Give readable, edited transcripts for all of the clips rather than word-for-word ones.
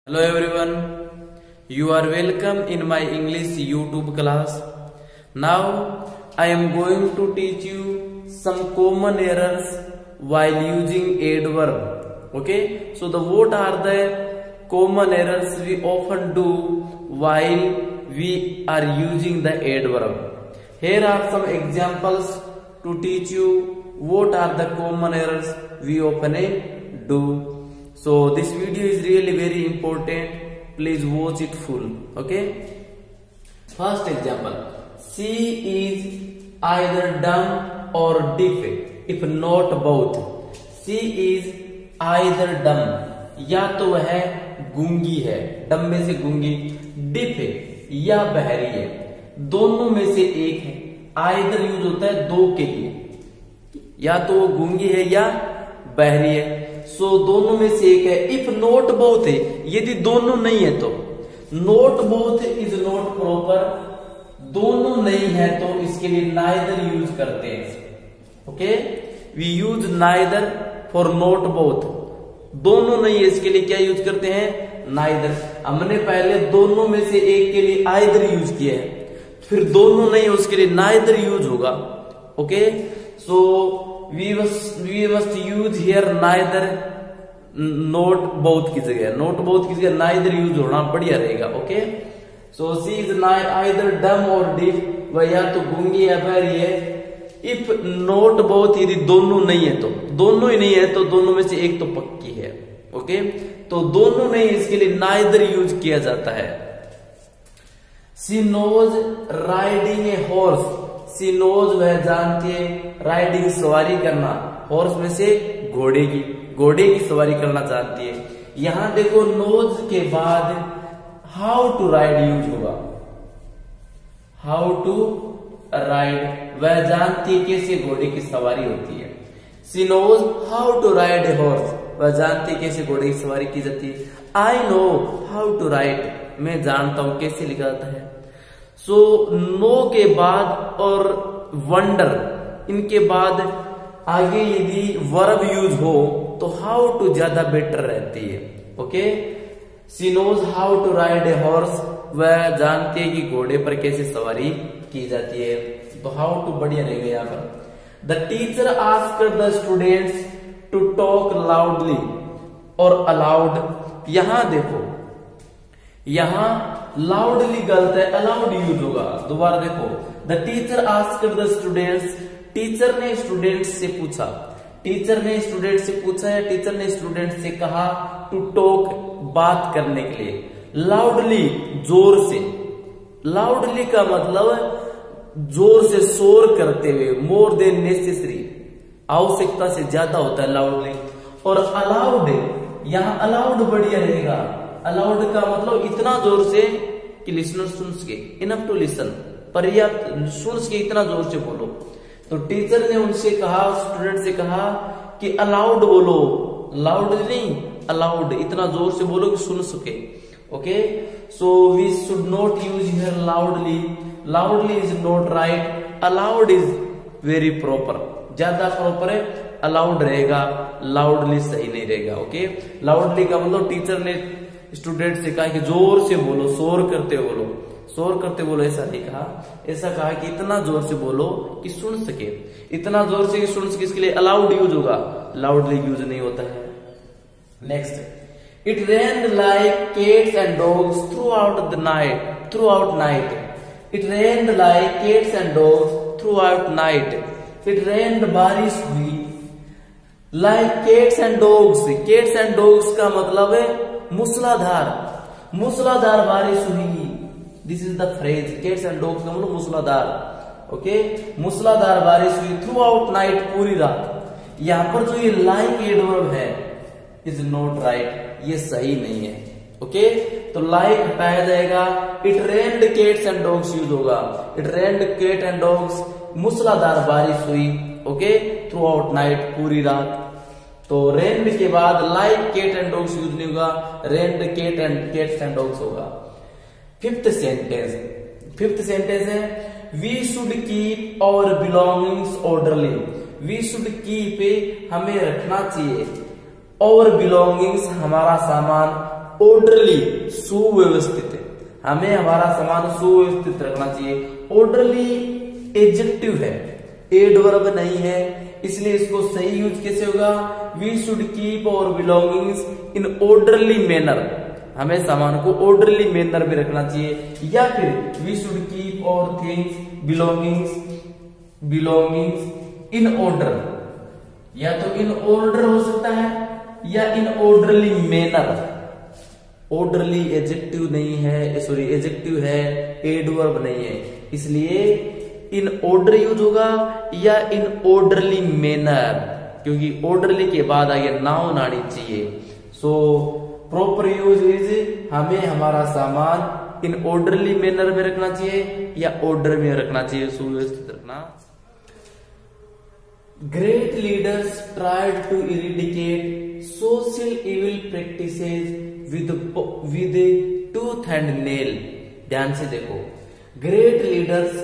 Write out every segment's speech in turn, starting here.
Hello everyone, you are welcome in my English YouTube class. Now I am going to teach you some common errors while using adverb. Okay, so what are the common errors we often do while we are using the adverb? Here are some examples to teach you what are the common errors we often do. So this video is really very important. Please watch it full. Okay. First example. She is either dumb or deaf. If not both. She is either dumb. या तो वह गूंगी है. डम में से गूंगी. डिफ है या बहरी है. दोनों में से एक है. आइदर यूज होता है दो के लिए. या तो वो गूंगी है या बहरी है. सो दोनों में से एक है. इफ नोट बोथ है, यदि दोनों नहीं है तो. Note both is not proper. दोनों नहीं है तो इसके लिए नाइदर यूज करते हैं. Okay, we use neither for not both. दोनों नहीं है इसके लिए क्या यूज करते हैं? नाइदर. हमने पहले दोनों में से एक के लिए आइदर यूज किया है, फिर दोनों नहीं है उसके लिए नाइदर यूज होगा. Okay, so we must use here neither, not both की जगह. not both की जगह neither यूज होना बढ़िया रहेगा. Okay, so she is either dumb or deaf. वह या तो गूंगी या बहरी है. if not both, यदि दोनों नहीं है तो. दोनों ही नहीं है तो दोनों में से एक तो पक्की है. ओके, तो दोनों नहीं, इसके लिए neither यूज किया जाता है. she knows riding a horse. She knows वह जानती है. राइडिंग सवारी करना. हॉर्स में से घोड़े की सवारी करना जानती है. यहां देखो नोज के बाद हाउ टू राइड यूज होगा. हाउ टू राइड, वह जानती है कैसे घोड़े की सवारी होती है. She knows how to ride a horse. वह जानती है कैसे घोड़े की सवारी की जाती है. I know how to ride, मैं जानता हूं कैसे लिखा जाता है. सो नो के बाद और वंडर, इनके बाद आगे यदि वर्ब यूज हो तो हाउ टू ज्यादा बेटर रहती है. Okay, she knows how to ride a horse. वह जानती है कि घोड़े पर कैसे सवारी की जाती है. तो हाउ टू बढ़िया रहेगा यहाँ पर. The teacher asked the students to talk loudly और अलाउड. यहां देखो, यहां लाउडली गलत है, अलाउड यूज होगा. दोबारा देखो, the teacher asked the students. Teacher ने स्टूडेंट्स से पूछा. टीचर ने स्टूडेंट से पूछा या टीचर ने स्टूडेंट से कहा टू टॉक, बात करने के लिए. लाउडली, जोर से. लाउडली का मतलब जोर से, शोर करते हुए. मोर देन नेसेसरी, आवश्यकता से ज्यादा होता है लाउडली. और अलाउड, यहां अलाउड बढ़िया रहेगा. अलाउड का मतलब इतना जोर से कि लिसनर सुन सके. इनफ टू लिसन, पर्याप्त सुन सके, इतना जोर से बोलो. तो टीचर ने उनसे कहा, स्टूडेंट से कहा कि अलाउड बोलो. लाउड नहीं, अलाउड, इतना जोर से बोलो कि सुन सके. Okay, so we should not use here loudly. Loudly is not right. Aloud is very proper, ज्यादा प्रॉपर है. अलाउड रहेगा, लाउडली सही नहीं रहेगा. ओके, लाउडली का मतलब टीचर ने स्टूडेंट से कहा कि जोर से बोलो, शोर करते बोलो. शोर करते बोलो ऐसा नहीं कहा. ऐसा कहा कि इतना जोर से बोलो कि सुन सके. इतना जोर से कि सुन सके, इसके लिए अलाउड यूज होगा, लाउडली यूज नहीं होता है. Next, it rained like cats and dogs through out the night. Through out night. It rained like cats and dogs through out night. It रेन्ड, बारिश हुई. Like cats and dogs. Cats and dogs का मतलब है मूसलाधार. मूसलाधार बारिश हुई. This is the phrase. Cats and dogs का मतलब मूसलाधार. ओके, मूसलाधार बारिश हुई. थ्रू आउट नाइट, पूरी रात. यहां पर जो ये लाइक एडवर्ब है इज नॉट राइट, ये सही नहीं है. ओके, तो लाइक हटाया जाएगा. It rained cats and dogs use होगा. It rained cat and dogs, मूसलाधार बारिश हुई. ओके, थ्रू आउट नाइट, पूरी रात. तो रेन्ड के बाद like cat and dogs use नहीं होगा, rained cat and cats and dogs होगा. फिफ्थ सेंटेंस है we should keep our belongings orderly. We should keep, हमें रखना चाहिए. और बिलोंगिंग्स हमारा सामान ऑर्डरली, सुव्यवस्थित है, हमें हमारा सामान सुव्यवस्थित रखना चाहिए। ऑर्डरली एडजेक्टिव है, एडवर्ब नहीं है, इसलिए इसको सही यूज कैसे होगा, we should keep our belongings in orderly manner, हमें सामान को ऑर्डरली मैनर में रखना चाहिए। या फिर we should keep our things belongings in order, या तो इन ऑर्डर हो सकता है या in orderly manner. Orderly adjective नहीं है, सॉरी एडजेक्टिव है, एडवर्ब नहीं है, इसलिए इन ऑर्डर यूज होगा या इन ऑर्डरली मैनर, क्योंकि ऑर्डरली के बाद आगे नाउन आनी चाहिए। सो प्रॉपर यूज इज हमें हमारा सामान इन ऑर्डरली मैनर में रखना चाहिए या ऑर्डर में रखना चाहिए, सुव्यवस्थित रखना। Great leaders tried to eradicate social evil practices with tooth and nail. ध्यान से देखो, ग्रेट लीडर्स,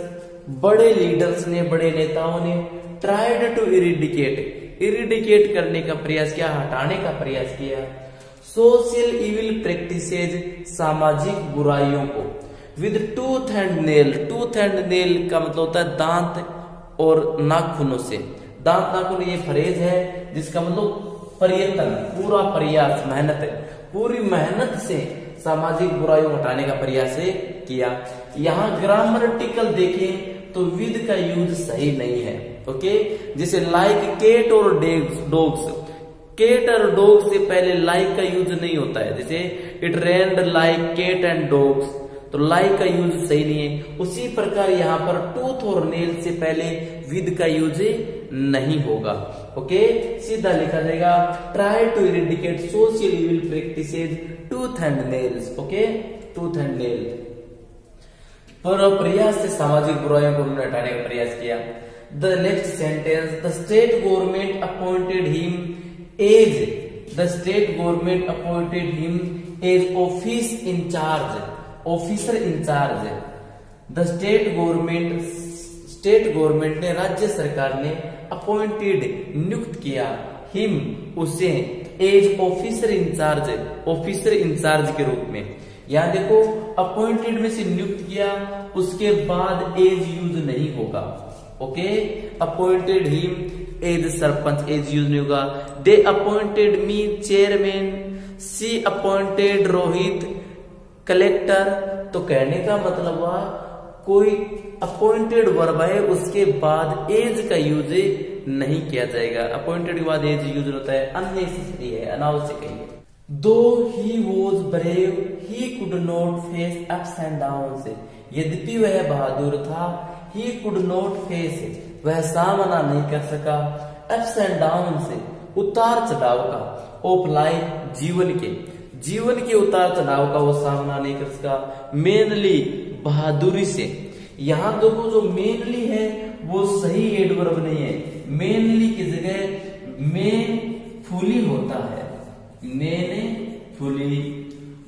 बड़े लीडर्स ने, बड़े नेताओं ने ट्राइड टू इरेडिकेट करने का प्रयास किया, हटाने का प्रयास किया सोशल इविल प्रैक्टिसेज, सामाजिक बुराइयों को, with tooth and nail. Tooth and nail का मतलब होता है दांत और नाखूनों से। दांत नाखून ये फ्रेज है जिसका मतलब प्रयत्न, पूरा प्रयास, मेहनत, पूरी मेहनत से सामाजिक बुराइयों को हटाने का प्रयास किया। यहाँ ग्रामटिकल देखें तो विद का यूज सही नहीं है, ओके। जैसे लाइक केट और डॉग्स, केट और डॉग से पहले लाइक का यूज नहीं होता है। जैसे it rained like cat and dogs, तो लाइक का यूज सही नहीं है। उसी प्रकार यहाँ पर टूथ और नेल से पहले विद का यूज नहीं होगा, ओके। सीधा लिखा जाएगा try to eradicate social evil practices tooth and nails, okay, tooth and nail. पर प्रयास से सामाजिक बुराइयों को उन्होंने हटाने का प्रयास किया। The next sentence, the state government appointed him as office in charge, officer in charge. The state government ने, राज्य सरकार ने अपॉइंटेड, नियुक्त किया, हिम, उसे, एज ऑफिसर इंचार्ज के रूप में। यहां देखो अपॉइंटेड में से नियुक्त किया, उसके बाद एज यूज नहीं होगा, okay. Appointed him as sarpanch, as use नहीं होगा। They appointed me chairman, she appointed Rohit collector. तो कहने का मतलब हुआ कोई अपॉइंटेड वर्ब है उसके बाद एज का यूज नहीं किया जाएगा। अपॉइंटेड के बाद एज यूज होता है, अननेसेसरी है, अनावश्यक है। दो he was brave he could not face ups and downs, यद्यपि वह बहादुर था, ही कुड नॉट फेस, वह सामना नहीं कर सका, अप्स एंड डाउन से, उतार चढ़ाव का, ऑफ लाइफ, जीवन के उतार चढ़ाव का वो सामना नहीं कर सका, मेनली, बहादुरी से। यहां देखो जो मेनली है वो सही एडवर्ब नहीं है, मेनली की जगह मेन फुली होता है, मेन फुली।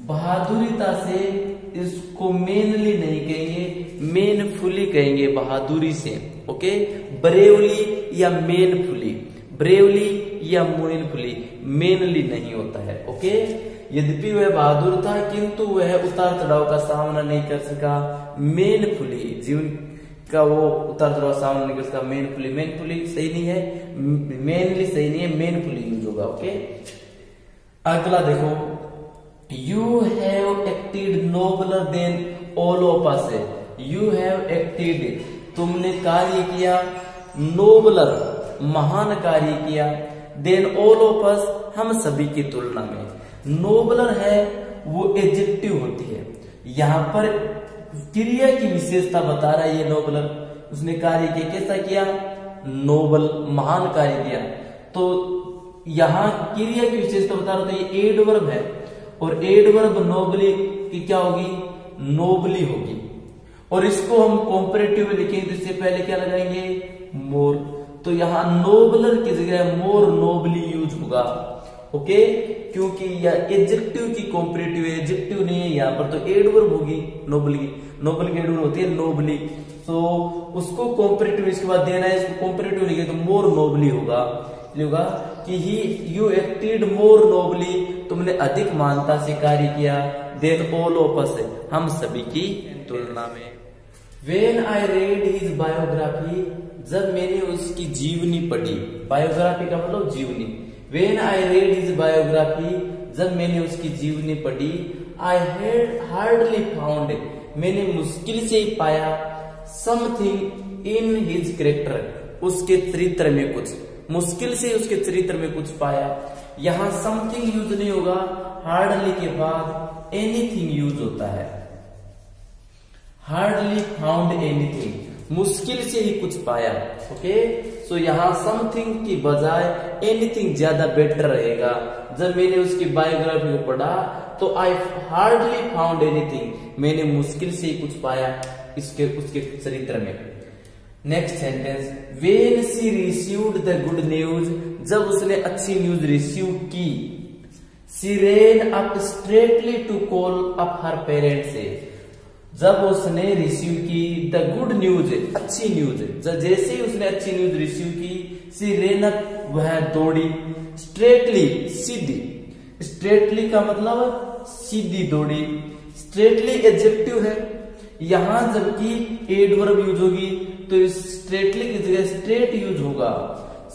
बहादुरिता से इसको मेनली नहीं कहेंगे, मेन फुली कहेंगे, बहादुरी से, ओके। ब्रेवली या मेन फुली, ब्रेवली या मेन फुली, मेनली नहीं होता है, ओके। यद्यपि वह बहादुर था किंतु वह उतार चढ़ाव का सामना नहीं कर सका, मेन फुली, जीवन का वो उतार चढ़ाव सामना नहीं कर सका, मेन फुली सही नहीं है, मेनली सही नहीं है, मेन फुली यूज होगा, ओके। अगला देखो, you have acted nobler than all of us, you have acted, तुमने कार्य किया, नोबलर, महान कार्य किया, देन ऑल ऑफ अस, हम सभी की तुलना में। नोबलर है वो एडजेक्टिव होती है, यहां पर क्रिया की विशेषता बता रहा है ये नोबलर, उसने कार्य किया, कैसा किया, नोबल, महान कार्य किया। तो यहां क्रिया की विशेषता बता रहा था, ये एडवर्ब है और एडवर्ब नोबली की क्या होगी, नोबली होगी। और इसको हम कॉम्परेटिव में लिखेंगे तो इससे पहले क्या लगाएंगे, मोर। तो यहां नोबलर की जगह मोर नोबली यूज होगा, ओके, क्योंकि यह एडजेक्टिव की कॉम्परेटिव है, एडजेक्टिव नहीं है यहाँ पर, तो एडवर्ब होगी नोबल की, नोबल की एडवर्ब होती है नोबली। तो उसको कॉम्परेटिव इसके बाद देना है, इसको कॉम्परेटिव लिखे तो मोर नोबली होगा कि ही, यू एक्टेड मोर नोबली तुमने अधिक मानता से कार्य किया देन ऑल ऑफ अस, हम सभी की तुलना में। When I read his biography, जब मैंने उसकी जीवनी पढ़ी, बायोग्राफी का मतलब जीवनी। When I read his biography, जब मैंने उसकी जीवनी पढ़ी, I had hardly found, मैंने मुश्किल से ही पाया, something in his character, उसके चरित्र में कुछ, मुश्किल से उसके चरित्र में कुछ पाया। यहाँ समथिंग यूज नहीं होगा, हार्डली के बाद एनीथिंग यूज होता है। हार्डली फाउंड एनीथिंग, मुश्किल से ही कुछ पाया। ओके, सो यहाँ समथिंग की बजाय एनीथिंग ज्यादा बेटर रहेगा। जब मैंने उसकी बायोग्राफी को पढ़ा तो आई हार्डली फाउंड एनीथिंग, मैंने मुश्किल से ही कुछ पाया उसके चरित्र में। Next sentence, when she received the good news, जब उसने अच्छी न्यूज रिसीव की, she ran up straightly to call up her parents, जब उसने रिसीव की द गुड न्यूज, अच्छी न्यूज, जैसे ही उसने अच्छी न्यूज रिसीव की, शी रैन अप, वह दौड़ी, स्ट्रेटली सीधी, स्ट्रेटली का मतलब सीधी दौड़ी, स्ट्रेटली एडजेक्टिव है यहां, जबकि एडवर्ब यूज होगी तो स्ट्रेटली की जगह स्ट्रेट यूज होगा।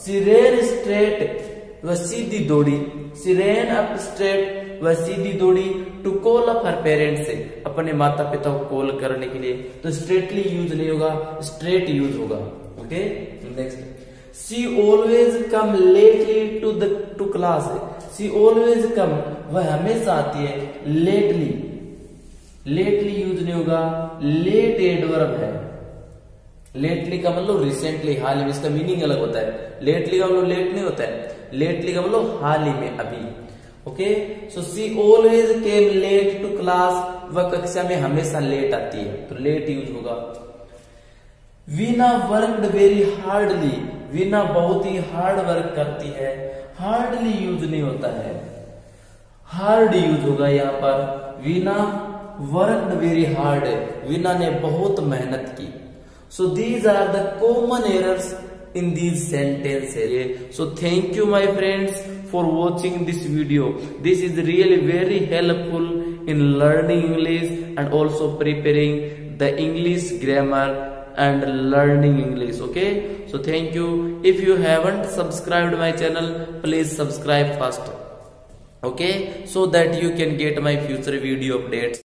शी रैन स्ट्रेट, वह सीधी दौड़ी, शी रैन अप स्ट्रेट, वह सीधी दौड़ी, to call up her parents, से अपने माता पिता को कॉल करने के लिए, तो स्ट्रेटली यूज नहीं होगा, स्ट्रेट यूज होगा। Okay, next, she always come lately to class, she always come, वह हमेशा आती है, लेटली, लेटली यूज नहीं होगा, लेट एडवर्ब है। लेटली का मतलब रिसेंटली, हाल ही में, इसका मीनिंग अलग होता है। लेटली का मतलब लेट नहीं होता है, लेटली का मतलब हाल ही में, अभी। Okay, so she always came late to class, वह कक्षा में हमेशा लेट आती है, तो लेट यूज होगा। Veena worked very hardly, Veena बहुत ही हार्ड वर्क करती है, हार्डली यूज नहीं होता है, हार्ड यूज होगा यहाँ पर। Veena worked very hard, Veena ने बहुत मेहनत की। So these are the common errors in these sentences. So thank you my friends for watching this video. This is really very helpful in learning English and also preparing the English grammar and learning English. Okay, so thank you. If you haven't subscribed my channel, please subscribe first, okay, so that you can get my future video updates.